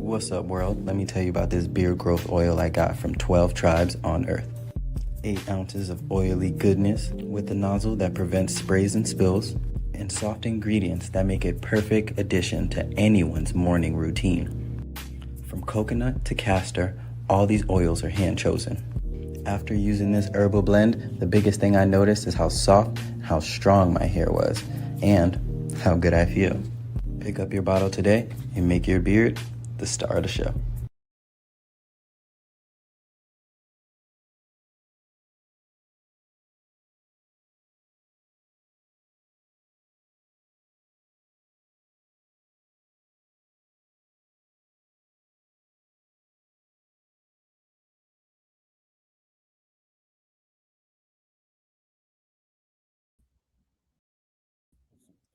What's up, world? Let me tell you about this beard growth oil I got from 12 tribes on Earth. 8 ounces of oily goodness with a nozzle that prevents sprays and spills, and soft ingredients that make it perfect addition to anyone's morning routine. From coconut to castor, all these oils are hand chosen. After using this herbal blend, the biggest thing I noticed is how soft and how strong my hair was, and how good I feel. Pick up your bottle today and make your beard the star of the show.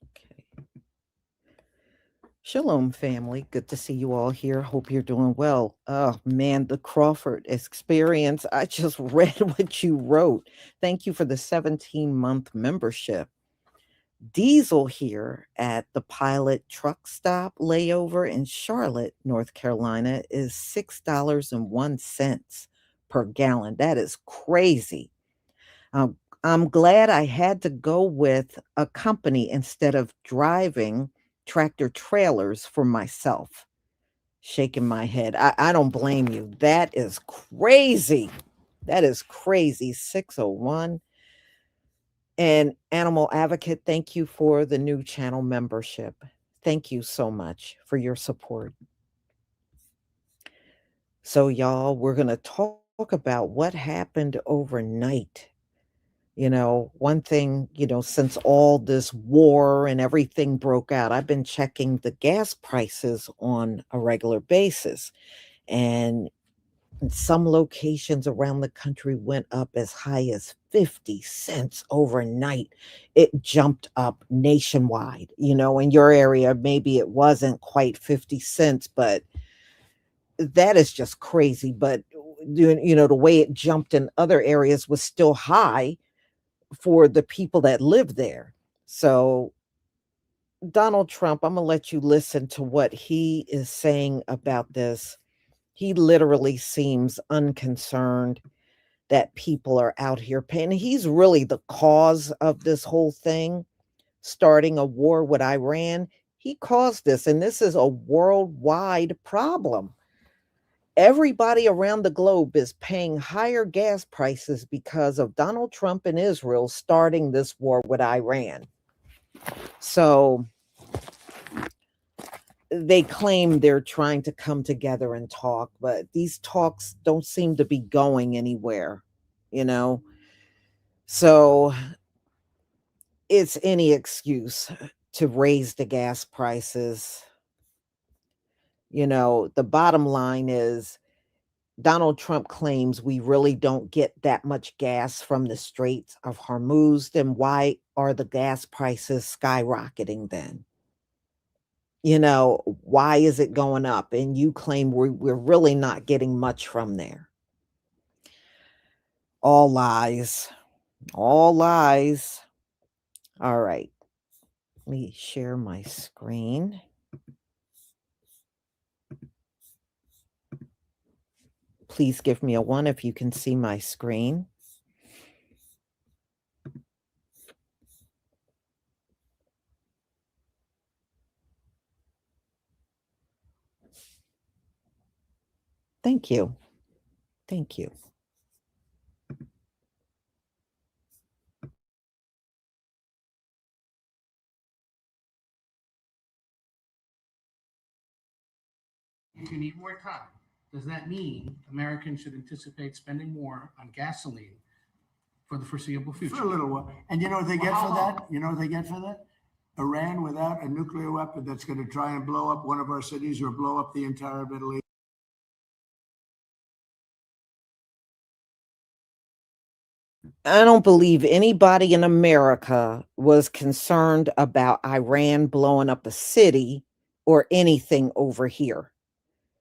Okay. Shalom, family. Good to see you all here. Hope you're doing well. Oh, man, the Crawford experience. I just read what you wrote. Thank you for the 17-month membership. Diesel here at the Pilot truck stop layover in Charlotte, North Carolina is $6.01 per gallon. That is crazy. I'm glad I had to go with a company instead of driving tractor trailers for myself. Shaking my head. I don't blame you. That is crazy. That is crazy. 601. And Animal Advocate, thank you for the new channel membership. Thank you so much for your support. So, y'all, we're going to talk about what happened overnight. One thing, since all this war and everything broke out, I've been checking the gas prices on a regular basis. And in some locations around the country went up as high as 50 cents overnight. It jumped up nationwide. In your area, maybe it wasn't quite 50 cents, but that is just crazy. But, the way it jumped in other areas was still high for the people that live there. So, Donald Trump, I'm going to let you listen to what he is saying about this. He literally seems unconcerned that people are out here paying. He's really the cause of this whole thing, starting a war with Iran. He caused this, and this is a worldwide problem. Everybody around the globe is paying higher gas prices because of Donald Trump and Israel starting this war with Iran. So they claim they're trying to come together and talk, but these talks don't seem to be going anywhere, you know? So it's any excuse to raise the gas prices. The bottom line is Donald Trump claims we really don't get that much gas from the Straits of Hormuz. Then why are the gas prices skyrocketing then? Why is it going up? And you claim we're really not getting much from there. All lies. All lies. All right. Let me share my screen. Please give me a 1 if you can see my screen. Thank you. Thank you. You need more time. Does that mean Americans should anticipate spending more on gasoline for the foreseeable future? For a little while. And you know what they get for that? You know what they get for that? Iran without a nuclear weapon that's going to try and blow up one of our cities or blow up the entire Middle East. I don't believe anybody in America was concerned about Iran blowing up a city or anything over here.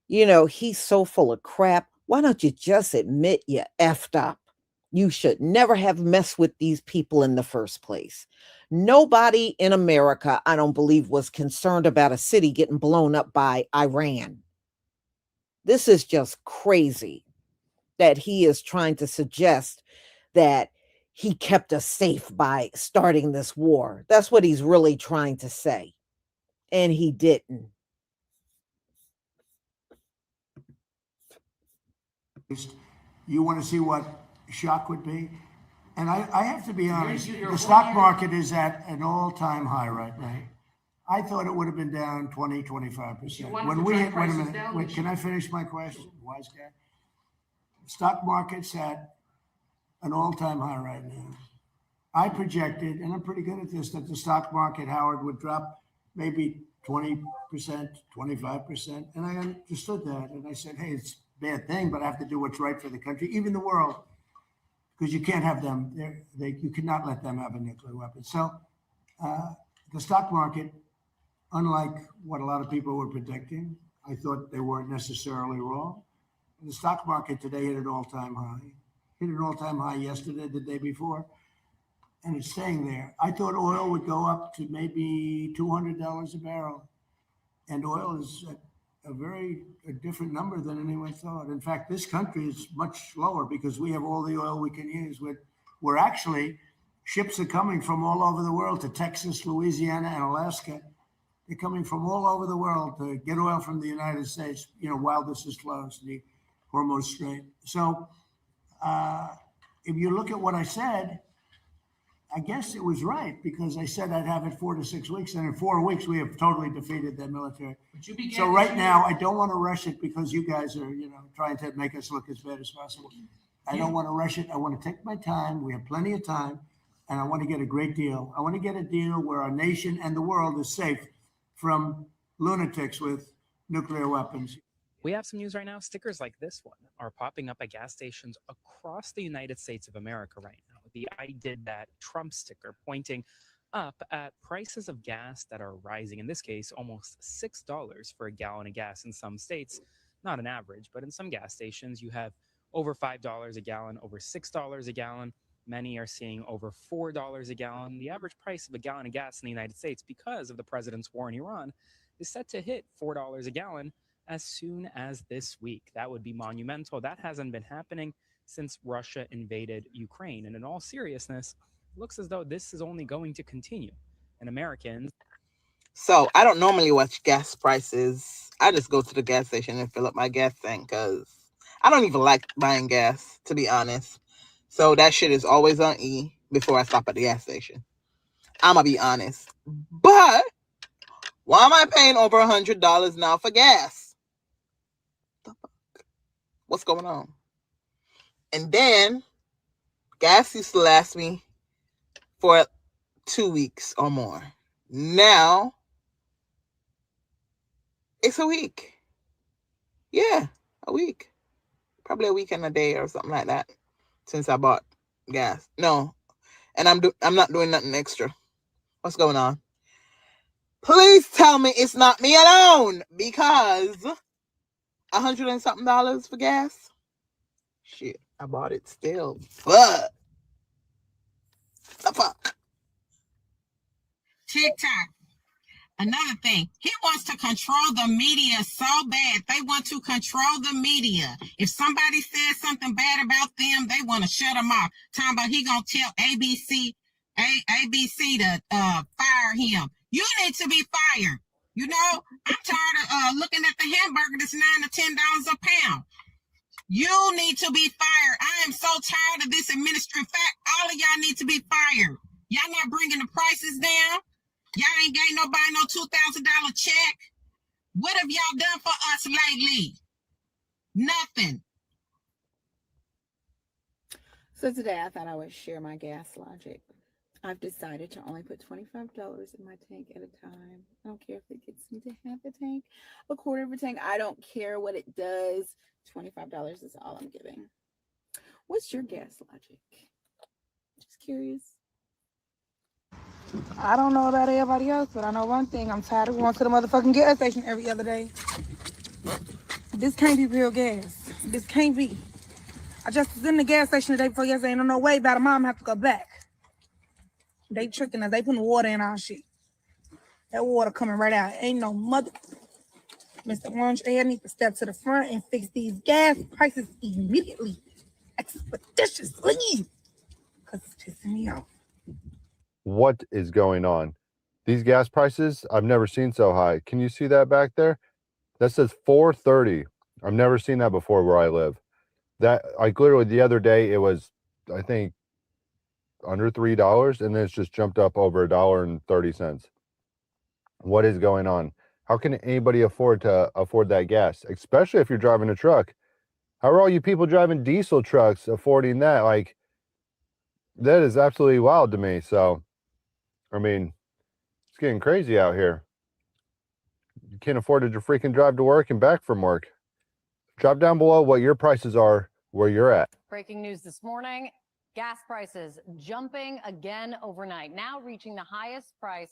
He's so full of crap. Why don't you just admit you effed up? You should never have messed with these people in the first place. Nobody in America, I don't believe, was concerned about a city getting blown up by Iran. This is just crazy that he is trying to suggest that he kept us safe by starting this war. That's what he's really trying to say. And he didn't. You want to see what shock would be? And I have to be honest, the stock market is at an all-time high right now. I thought it would have been down 20, 25%. When we hit, wait a minute, wait, can I finish my question, wise guy? Stock market's at an all-time high right now. I projected, and I'm pretty good at this, that the stock market, Howard, would drop maybe 20%, 25%. And I understood that. And I said, hey, it's a bad thing, but I have to do what's right for the country, even the world, because you can't have them, you cannot let them have a nuclear weapon. So the stock market, unlike what a lot of people were predicting, I thought they weren't necessarily wrong. The stock market today hit an all-time high. Hit an all-time high yesterday, the day before, and it's staying there. I thought oil would go up to maybe $200 a barrel, and oil is at a different number than anyone thought. In fact, this country is much lower because we have all the oil we can use. We're actually, ships are coming from all over the world to Texas, Louisiana, and Alaska. They're coming from all over the world to get oil from the United States, while this is closed, the Hormuz Strait. So if you look at what I said, I guess it was right, because I said I'd have it 4 to 6 weeks, and in 4 weeks we have totally defeated that military. So right now I don't want to rush it because you guys are, trying to make us look as bad as possible. I don't want to rush it. I want to take my time. We have plenty of time, and I want to get a great deal. I want to get a deal where our nation and the world is safe from lunatics with nuclear weapons. We have some news right now. Stickers like this one are popping up at gas stations across the United States of America right now. The I did that Trump sticker pointing up at prices of gas that are rising. In this case, almost $6 for a gallon of gas in some states. Not an average, but in some gas stations, you have over $5 a gallon, over $6 a gallon. Many are seeing over $4 a gallon. The average price of a gallon of gas in the United States, because of the president's war in Iran, is set to hit $4 a gallon as soon as this week. That would be monumental. That hasn't been happening since Russia invaded Ukraine. And in all seriousness, it looks as though this is only going to continue. And Americans... So I don't normally watch gas prices. I just go to the gas station and fill up my gas tank because I don't even like buying gas, to be honest. So that shit is always on E before I stop at the gas station. I'm going to be honest. But why am I paying over $100 now for gas? What's going on? And then gas used to last me for 2 weeks or more. Now it's a week. Yeah, a week. Probably a week and a day or something like that since I bought gas. No, and I'm not doing nothing extra. What's going on? Please tell me it's not me alone, because $100 and something for gas. Shit, I bought it still, but the fuck. TikTok. Another thing, he wants to control the media so bad. They want to control the media. If somebody says something bad about them, they want to shut them off. Talking about he gonna tell ABC to fire him. You need to be fired. I'm tired of looking at the hamburger that's $9 to $10 a pound. You need to be fired. I am so tired of this administrative fact. All of y'all need to be fired. Y'all not bringing the prices down. Y'all ain't gave nobody no $2,000 check. What have y'all done for us lately? Nothing. So today I thought I would share my gas logic. I've decided to only put $25 in my tank at a time. I don't care if it gets me to half a tank, a quarter of a tank. I don't care what it does. $25 is all I'm giving. What's your gas logic? Just curious. I don't know about everybody else, but I know one thing. I'm tired of going to the motherfucking gas station every other day. This can't be real gas. This can't be. I just was in the gas station the day before yesterday, and no way about a mom have to go back. They tricking us. They putting water in our shit. That water coming right out. Ain't no mother. Mr. Orange Air needs to step to the front and fix these gas prices immediately, expeditiously, because it's pissing me off. What is going on? These gas prices, I've never seen so high. Can you see that back there? That says $4.30. I've never seen that before where I live. That, like, literally the other day, it was, I think, under $3, and then it's just jumped up over $1.30. What is going on? How can anybody afford that gas, especially if you're driving a truck? How are all you people driving diesel trucks affording that? Like, that is absolutely wild to me. So, I mean, it's getting crazy out here. You can't afford to freaking drive to work and back from work. Drop down below what your prices are where you're at. Breaking news this morning, gas prices jumping again overnight, now reaching the highest price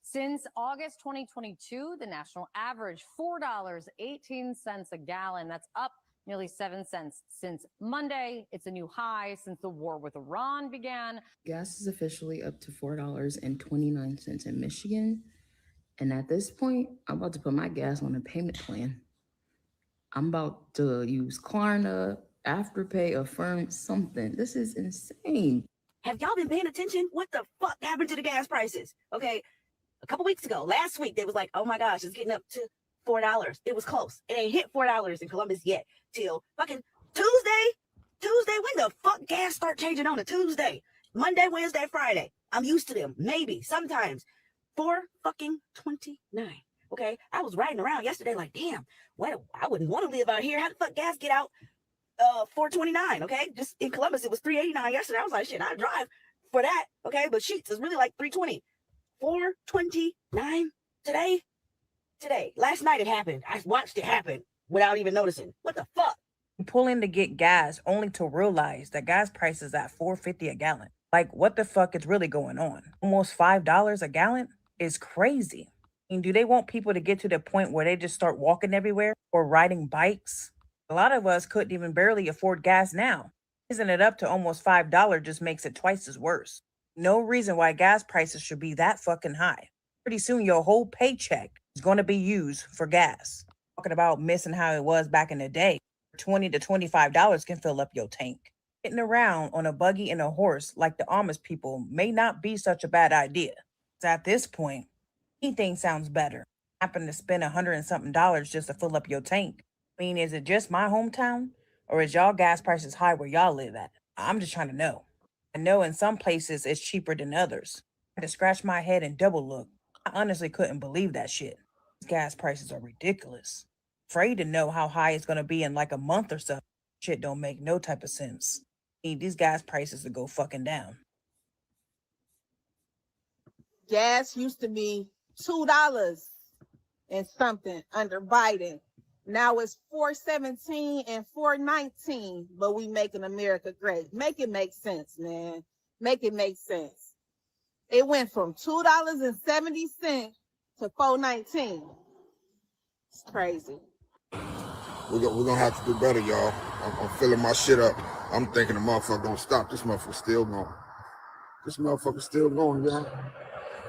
since August 2022. The national average, $4.18 a gallon. That's up nearly 7 cents since Monday. It's a new high since the war with Iran began. Gas is officially up to $4.29 in Michigan. And at this point, I'm about to put my gas on a payment plan. I'm about to use Klarna, Afterpay, Affirm, something. This is insane. Have y'all been paying attention? What the fuck happened to the gas prices? Okay, a couple weeks ago, last week, they was like, oh my gosh, it's getting up to $4. It was close. It ain't hit $4 in Columbus yet till fucking Tuesday. When the fuck gas start changing on a Tuesday? Monday, Wednesday, Friday. I'm used to them. Maybe, sometimes. $4.29. Okay, I was riding around yesterday like, damn, what? I wouldn't want to live out here. How the fuck gas get out? $4.29. Okay, just in Columbus it was $3.89 yesterday. I was like, shit, I drive for that. Okay, but Sheets is really like $3.20. $4.29 today. Last night it happened. I watched it happen without even noticing. What the fuck? Pull in to get gas only to realize that gas prices at $4.50 a gallon. Like, what the fuck is really going on? Almost $5 a gallon is crazy. I mean, do they want people to get to the point where they just start walking everywhere or riding bikes? A lot of us couldn't even barely afford gas now. Isn't it up to almost $5 just makes it twice as worse. No reason why gas prices should be that fucking high. Pretty soon your whole paycheck is going to be used for gas. Talking about missing how it was back in the day. $20 to $25 can fill up your tank. Getting around on a buggy and a horse like the Amish people may not be such a bad idea. At this point, anything sounds better. Happen to spend $100 and something just to fill up your tank. I mean, is it just my hometown? Or is y'all gas prices high where y'all live at? I'm just trying to know. I know in some places it's cheaper than others. I had to scratch my head and double look. I honestly couldn't believe that shit. These gas prices are ridiculous. Afraid to know how high it's going to be in like a month or so. Shit don't make no type of sense. Need these gas prices to go fucking down. Gas used to be $2 and something under Biden. Now it's $4.17 and $4.19, but we making America great. Make it make sense, man. Make it make sense. It went from $2.70 to $4.19. It's crazy. We're gonna have to do better, y'all. I'm filling my shit up. I'm thinking the motherfucker gonna stop. This motherfucker still going. Y'all.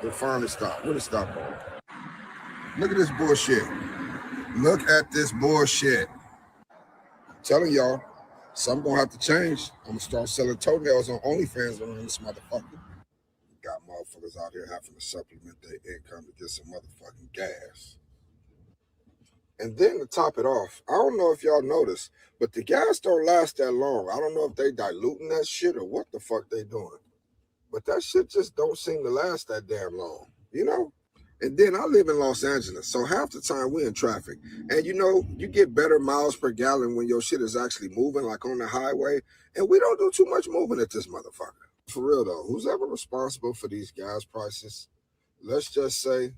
The finally stopped. Where it stop going? Look at this bullshit. I'm telling y'all, something gonna have to change. I'm gonna start selling toenails on OnlyFans around this motherfucker. Got motherfuckers out here having to supplement their income to get some motherfucking gas. And then to top it off, I don't know if y'all noticed, but the gas don't last that long. I don't know if they diluting that shit or what the fuck they doing. But that shit just don't seem to last that damn long, you know? And then I live in Los Angeles, so half the time we're in traffic. And you know, you get better miles per gallon when your shit is actually moving, like on the highway. And we don't do too much moving at this motherfucker. For real though, who's ever responsible for these gas prices? Let's just say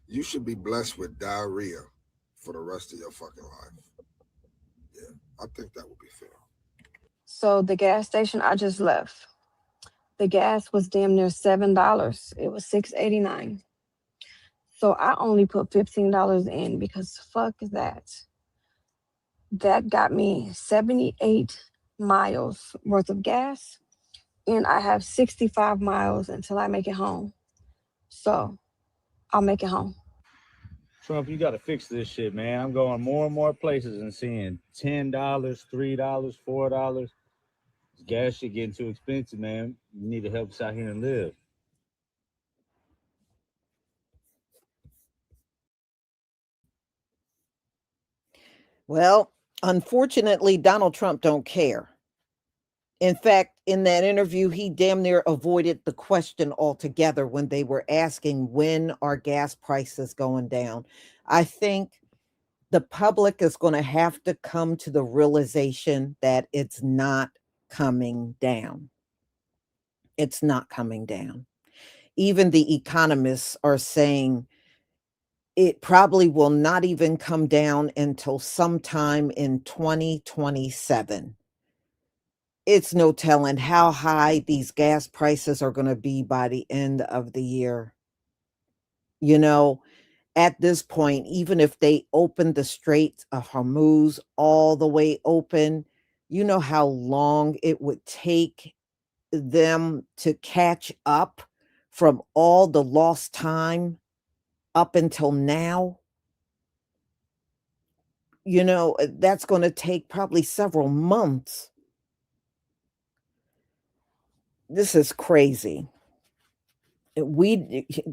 you should be blessed with diarrhea for the rest of your fucking life. Yeah, I think that would be fair. So the gas station I just left, the gas was damn near $7. It was $6.89. So I only put $15 in because fuck that. That got me 78 miles worth of gas, and I have 65 miles until I make it home. So I'll make it home. Trump, you got to fix this shit, man. I'm going more and more places and seeing $10, $3, $4. Gas shit getting too expensive, man. You need to help us out here and live. Well, unfortunately, Donald Trump don't care. In fact, in that interview, he damn near avoided the question altogether when they were asking when are gas prices going down. I think the public is going to have to come to the realization that it's not coming down. It's not coming down. Even the economists are saying it probably will not even come down until sometime in 2027. It's no telling how high these gas prices are going to be by the end of the year. You know, at this point, even if they open the Straits of Hormuz all the way open, you know how long it would take them to catch up from all the lost time up until now? That's going to take probably several months. This is crazy.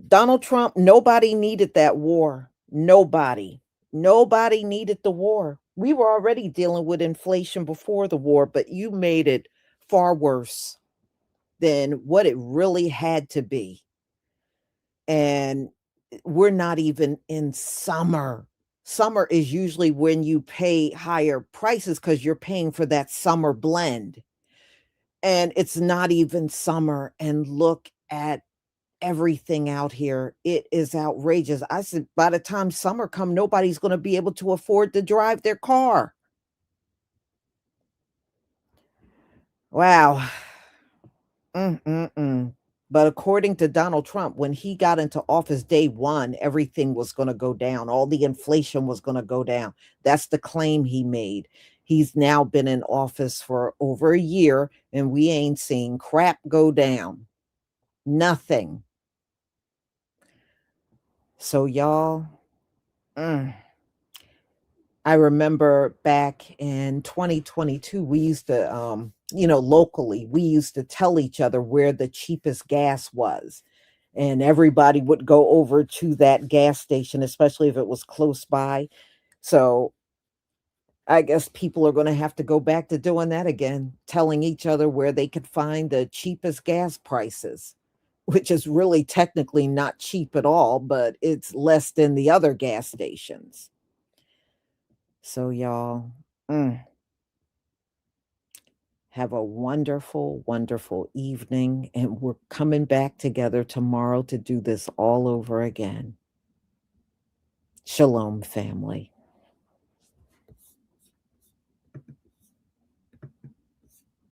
Donald Trump, nobody needed that war. Nobody needed the war. We were already dealing with inflation before the war, but you made it far worse than what it really had to be. And we're not even in summer. Summer is usually when you pay higher prices because you're paying for that summer blend. And it's not even summer. And look at everything out here. It is outrageous. I said, by the time summer come, nobody's going to be able to afford to drive their car. Wow. But according to Donald Trump, when he got into office day one, everything was going to go down. All the inflation was going to go down. That's the claim he made. He's now been in office for over a year, and we ain't seen crap go down. Nothing. So, y'all, I remember back in 2022, we used to, locally, we used to tell each other where the cheapest gas was. And everybody would go over to that gas station, especially if it was close by. So I guess people are going to have to go back to doing that again, telling each other where they could find the cheapest gas prices, which is really technically not cheap at all, but it's less than the other gas stations. So, y'all, have a wonderful, wonderful evening. And we're coming back together tomorrow to do this all over again. Shalom, family.